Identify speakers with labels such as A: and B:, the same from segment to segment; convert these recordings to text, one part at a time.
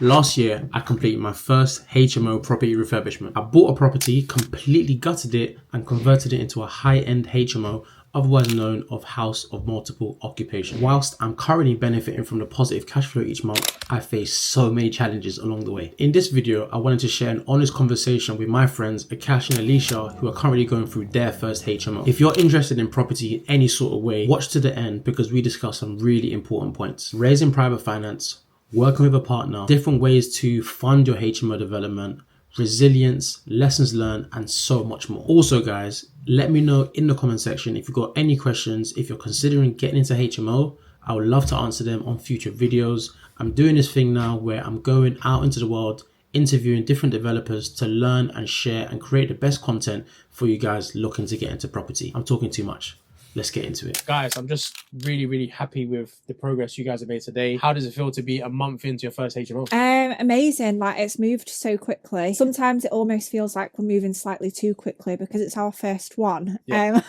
A: Last year, I completed my first HMO property refurbishment. I bought a property, completely gutted it, and converted it into a high-end HMO, otherwise known as house of multiple occupation. Whilst I'm currently benefiting from the positive cash flow each month, I faced so many challenges along the way. In this video, I wanted to share an honest conversation with my friends Akash and Alicia, who are currently going through their first HMO. If you're interested in property in any sort of way, watch to the end because we discuss some really important points. Raising private finance, working with a partner, different ways to fund your HMO development, resilience, lessons learned, and so much more. Also, guys, let me know in the comment section if you've got any questions. If you're considering getting into HMO, I would love to answer them on future videos. I'm doing this thing now where I'm going out into the world, interviewing different developers to learn and share and create the best content for you guys looking to get into property. I'm talking too much. Let's get into it. Guys, I'm just really happy with the progress you guys have made today. How does it feel to be a month into your first HMO?
B: Amazing. Like, it's moved so quickly. Sometimes it almost feels like we're moving slightly too quickly because it's our first one.
A: Yeah.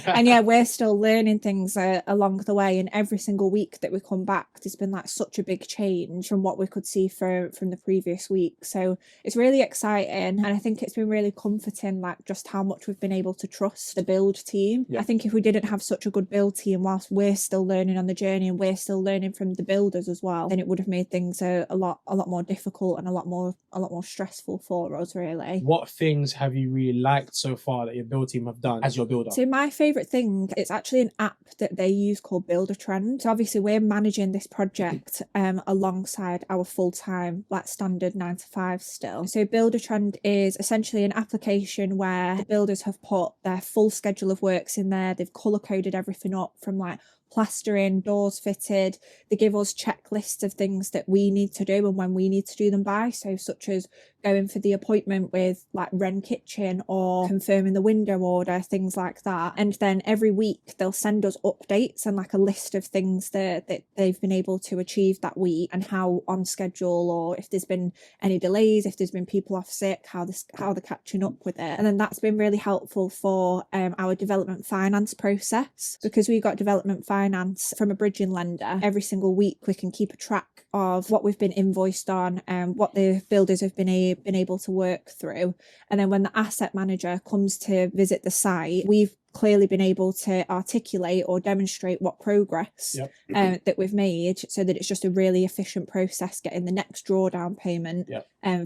B: And yeah, we're still learning things along the way. And every single week that we come back, there's been like such a big change from what we could see from the previous week. So it's really exciting. And I think it's been really comforting, like just how much we've been able to trust the build team. Yeah. I think if we didn't have such a good build team whilst we're still learning on the journey and we're still learning from the builders as well, then it would have made things a lot more difficult and a lot more stressful for us, really.
A: What things have you really liked so far that your build team have done as your builder?
B: So my favorite thing, it's actually an app that they use called Builder Trend. So obviously we're managing this project alongside our full-time like standard 9 to 5 still. So Builder Trend is essentially an application where builders have put their full schedule of works in there. They've color coded everything up from like plastering, doors fitted. They give us checklists of things that we need to do and when we need to do them by. So such as going for the appointment with like Wren Kitchen or confirming the window order, things like that. And then every week they'll send us updates and like a list of things that they've been able to achieve that week and how on schedule, or if there's been any delays, if there's been people off sick, how they're catching up with it. And then that's been really helpful for our development finance process, because we got development finance from a bridging lender. Every single week we can keep a track of what we've been invoiced on and what the builders have been able to work through. And then when the asset manager comes to visit the site, we've clearly been able to articulate or demonstrate what progress that we've made, so that it's just a really efficient process getting the next drawdown payment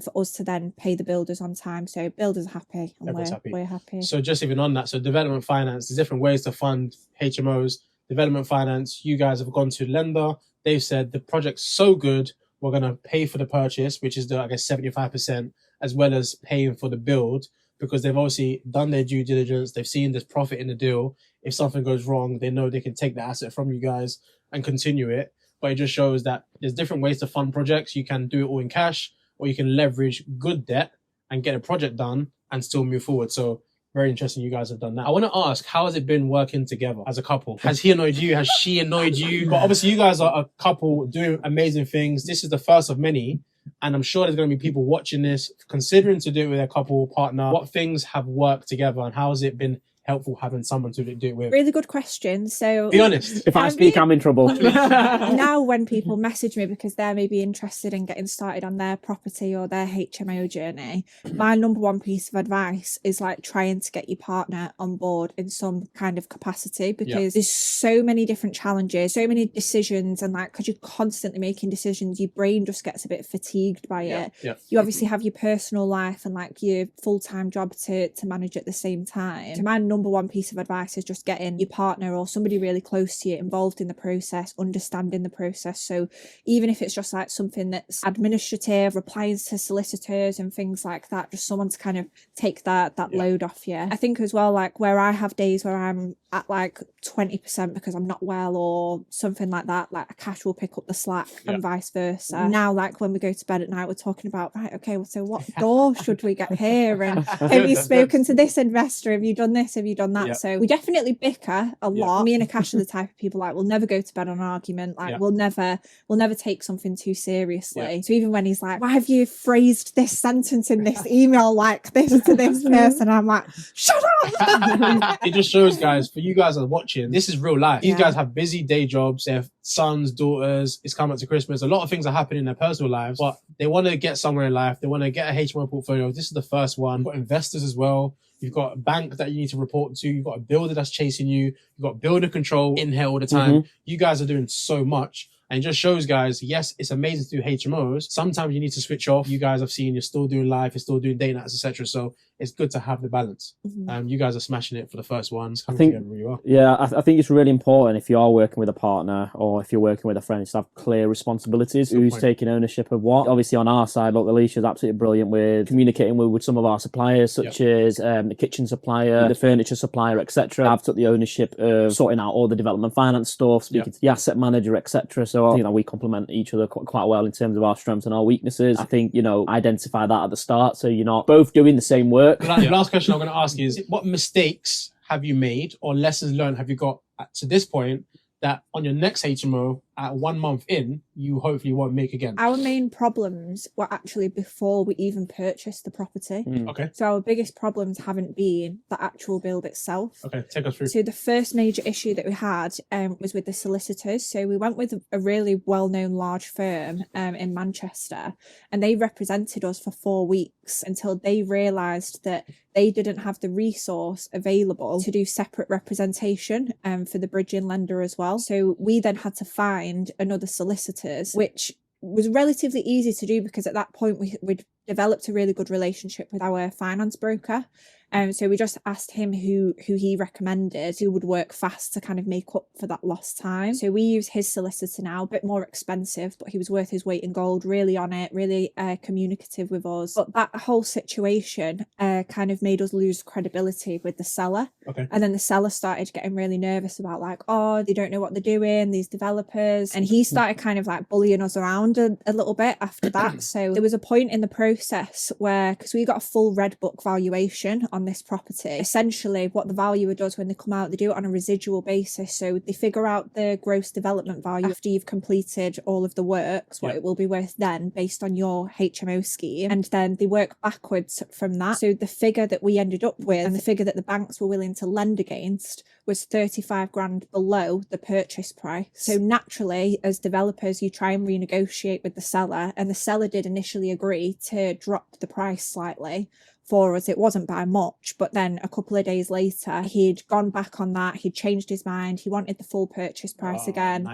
B: for us to then pay the builders on time. So builders are happy and we're happy.
A: So just even on that, so development finance, there's different ways to fund HMOs. Development finance, you guys have gone to lender. They've said the project's so good, we're going to pay for the purchase, which is the, I guess, 75%, as well as paying for the build, because they've obviously done their due diligence. They've seen there's profit in the deal. If something goes wrong, they know they can take the asset from you guys and continue it. But it just shows that there's different ways to fund projects. You can do it all in cash, or you can leverage good debt and get a project done and still move forward. So very interesting you guys have done that. I want to ask, how has it been working together as a couple? Has he annoyed you? Has she annoyed you? But obviously you guys are a couple doing amazing things. This is the first of many. And I'm sure there's going to be people watching this, considering to do it with their couple partner. What things have worked together and how has it been helpful having someone to do it with?
B: Really good question. So
A: be honest.
C: If I speak, I'm in trouble.
B: Now when people message me because they're maybe interested in getting started on their property or their HMO journey, my number one piece of advice is like trying to get your partner on board in some kind of capacity, because there's so many different challenges, so many decisions, and like because you're constantly making decisions, your brain just gets a bit fatigued by it. You obviously have your personal life and like your full-time job to manage at the same time. So my number one piece of advice is just getting your partner or somebody really close to you involved in the process, understanding the process. So even if it's just like something that's administrative, replying to solicitors and things like that, just someone to kind of take that load off you. I think as well, like where I have days where I'm at like 20% because I'm not well or something like that, like Akash will pick up the slack and vice versa. Now, like when we go to bed at night, we're talking about, right, okay, well, so what door should we get here? And have you spoken to this investor? Have you done this? Have you done that? So we definitely bicker a lot. Me and Akash are the type of people like, we'll never go to bed on an argument. Like we'll never take something too seriously. So even when he's like, why have you phrased this sentence in this email like this to this person? I'm like, shut up.
A: It just shows, guys, for you guys are watching, this is real life. These guys have busy day jobs. They have sons, daughters. It's coming up to Christmas. A lot of things are happening in their personal lives, but they want to get somewhere in life. They want to get a HMO portfolio. This is the first one. You've got investors as well. You've got a bank that you need to report to. You've got a builder that's chasing you. You've got builder control in here all the time. You guys are doing so much. And it just shows, guys, yes, it's amazing to do HMOs. Sometimes you need to switch off. You guys have seen you're still doing live, you're still doing day nights, etc. So it's good to have the balance. You guys are smashing it for the first ones. I think,
C: I think it's really important if you are working with a partner or if you're working with a friend to have clear responsibilities. Who's taking ownership of what? Obviously, on our side, look, Alicia's absolutely brilliant with communicating with some of our suppliers, such as the kitchen supplier, the furniture supplier, etc. I've took the ownership of sorting out all the development finance stuff, speaking to the asset manager, etc. So we complement each other quite well in terms of our strengths and our weaknesses. I think identify that at the start, so you're not both doing the same work.
A: The last question I'm going to ask is, what mistakes have you made or lessons learned have you got to this point that on your next HMO at 1 month in, you hopefully won't make again?
B: Our main problems were actually before we even purchased the property.
A: Okay.
B: So our biggest problems haven't been the actual build itself.
A: Okay, take us through.
B: So the first major issue that we had was with the solicitors. So we went with a really well-known large firm in Manchester, and they represented us for 4 weeks until they realised that they didn't have the resource available to do separate representation for the bridging lender as well. So we then had to find another solicitors, which was relatively easy to do because at that point we'd developed a really good relationship with our finance broker. So we just asked him who he recommended, who would work fast to kind of make up for that lost time. So we use his solicitor now, a bit more expensive, but he was worth his weight in gold, really on it, really communicative with us. But that whole situation kind of made us lose credibility with the seller.
A: Okay.
B: And then the seller started getting really nervous about like, oh, they don't know what they're doing, these developers. And he started kind of like bullying us around a little bit after that. So there was a point in the process where, because we got a full red book valuation on this property, essentially what the valuer does when they come out, they do it on a residual basis. So they figure out the gross development value after you've completed all of the works, what it will be worth then based on your HMO scheme, and then they work backwards from that. So the figure that we ended up with and the figure that the banks were willing to lend against was 35 grand below the purchase price. So naturally, as developers, you try and renegotiate with the seller, and the seller did initially agree to drop the price slightly for us. It wasn't by much, but then a couple of days later, he'd gone back on that. He'd changed his mind. He wanted the full purchase price again.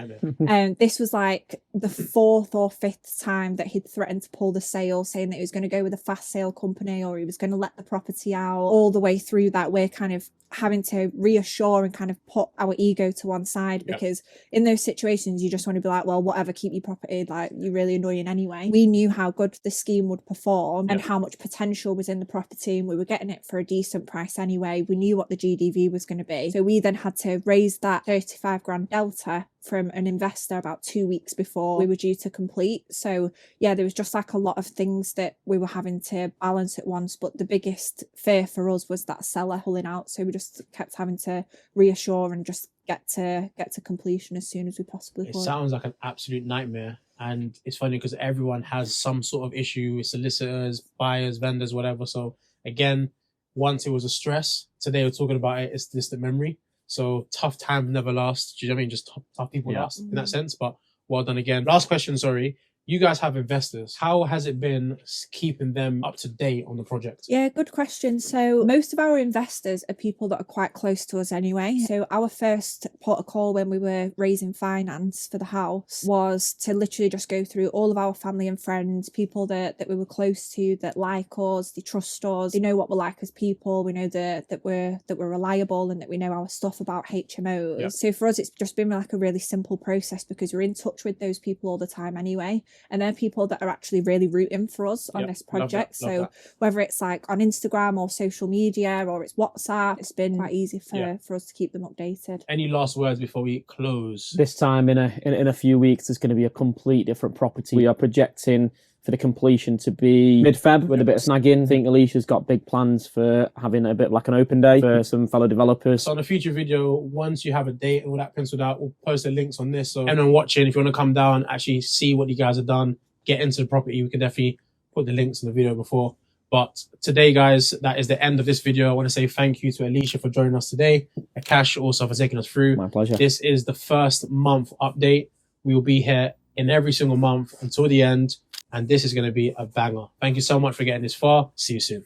B: And this was like the 4th or 5th time that he'd threatened to pull the sale, saying that he was going to go with a fast sale company or he was going to let the property out. All the way through that, we're kind of having to reassure and kind of put our ego to one side, because in those situations, you just want to be like, well, whatever, keep your property, like, you're really annoying anyway. We knew how good the scheme would perform and how much potential was in the property, and we were getting it for a decent price anyway. We knew what the GDV was going to be. So we then had to raise that 35 grand delta from an investor about 2 weeks before we were due to complete. So yeah, there was just like a lot of things that we were having to balance at once, but the biggest fear for us was that seller pulling out. So we just kept having to reassure and just get to completion as soon as we possibly could.
A: It sounds like an absolute nightmare. And it's funny because everyone has some sort of issue with solicitors, buyers, vendors, whatever. So again, once it was a stress, today we're talking about it, it's distant memory. So tough times never last. Do you know what I mean? Just tough people last in that sense. But well done again. Last question, sorry. You guys have investors. How has it been keeping them up to date on the project?
B: Yeah, good question. So most of our investors are people that are quite close to us anyway. So our first port of call when we were raising finance for the house was to literally just go through all of our family and friends, people that we were close to, that like us, they trust us, they know what we're like as people. We know that we're reliable and that we know our stuff about HMOs. Yep. So for us, it's just been like a really simple process because we're in touch with those people all the time anyway. And they're people that are actually really rooting for us on this project. So whether it's like on Instagram or social media or it's WhatsApp, it's been quite easy for us to keep them updated.
A: Any last words before we close?
C: This time in a few weeks, there's going to be a complete different property. We are projecting for the completion to be mid-Feb with a bit of snagging. I think Alicia's got big plans for having a bit like an open day for some fellow developers.
A: So on a future video, once you have a date and all that penciled out, we'll post the links on this. So anyone watching, if you want to come down, actually see what you guys have done, get into the property, we can definitely put the links in the video before. But today, guys, that is the end of this video. I want to say thank you to Alicia for joining us today. Akash also for taking us through.
C: My pleasure.
A: This is the first month update. We will be here in every single month until the end. And this is going to be a banger. Thank you so much for getting this far. See you soon.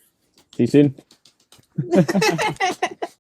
C: See you soon.